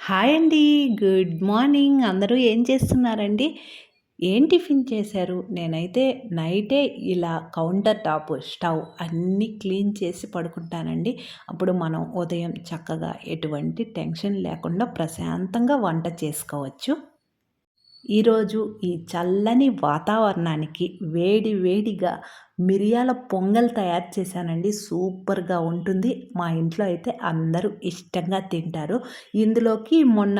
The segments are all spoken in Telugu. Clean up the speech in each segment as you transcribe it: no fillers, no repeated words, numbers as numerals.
హాయ్ అండి. Good morning. అందరూ ఏం చేస్తున్నారండి? ఏం టిఫిన్ చేశారు? నేనైతే నైటే ఇలా కౌంటర్ టాప్, స్టవ్ అన్నీ క్లీన్ చేసి పడుకుంటానండి. అప్పుడు మనం ఉదయం చక్కగా ఎటువంటి టెన్షన్ లేకుండా ప్రశాంతంగా వంట చేసుకోవచ్చు. ఈరోజు ఈ చల్లని వాతావరణానికి వేడి వేడిగా మిరియాల పొంగల్ తయారు చేశానండి. సూపర్‌గా ఉంటుంది. మా ఇంట్లో అయితే అందరూ ఇష్టంగా తింటారు. ఇందులోకి మొన్న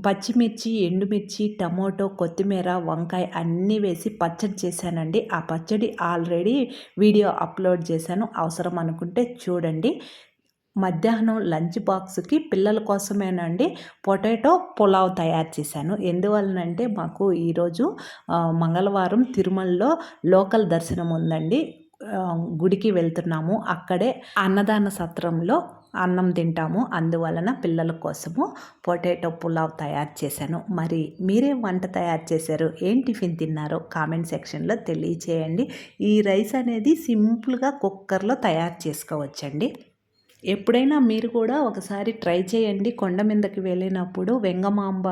పచ్చిమిర్చి, ఎండుమిర్చి, టమోటో, కొత్తిమీర, వంకాయ అన్నీ వేసి పచ్చడి చేశానండి. ఆ పచ్చడి ఆల్రెడీ వీడియో అప్లోడ్ చేశాను. అవసరం అనుకుంటే చూడండి. మధ్యాహ్నం లంచ్ బాక్స్‌కి పిల్లల కోసమేనండి పొటాటో పులావ్ తయారు చేశాను. ఎందువలనంటే మాకు ఈరోజు మంగళవారం తిరుమలలో లోకల్ దర్శనం ఉందండి. గుడికి వెళ్తున్నాము. అక్కడే అన్నదాన సత్రంలో అన్నం తింటాము. అందువలన పిల్లల కోసము పొటాటో పులావ్ తయారు చేశాను. మరి మీరేం వంట తయారు చేశారు? ఏం టిఫిన్ తిన్నారో కామెంట్ సెక్షన్‌లో తెలియచేయండి. ఈ రైస్ అనేది సింపుల్‌గా కుక్కర్‌లో తయారు చేసుకోవచ్చండి. ఎప్పుడైనా మీరు కూడా ఒకసారి ట్రై చేయండి. కొండ మీదకి వెళ్ళినప్పుడు వెంగమాంబ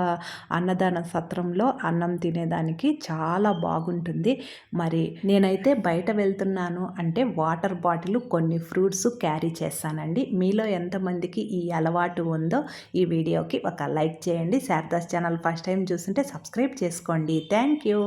అన్నదాన సత్రంలో అన్నం తినేదానికి చాలా బాగుంటుంది. మరి నేనైతే బయట వెళ్తున్నాను అంటే వాటర్ బాటిల్, కొన్ని ఫ్రూట్స్ క్యారీ చేస్తానండి. మీలో ఎంతమందికి ఈ అలవాటు ఉందో ఈ వీడియోకి ఒక లైక్ చేయండి. శారదాస్ ఛానల్ ఫస్ట్ టైం చూస్తుంటే సబ్స్క్రైబ్ చేసుకోండి. Thank you.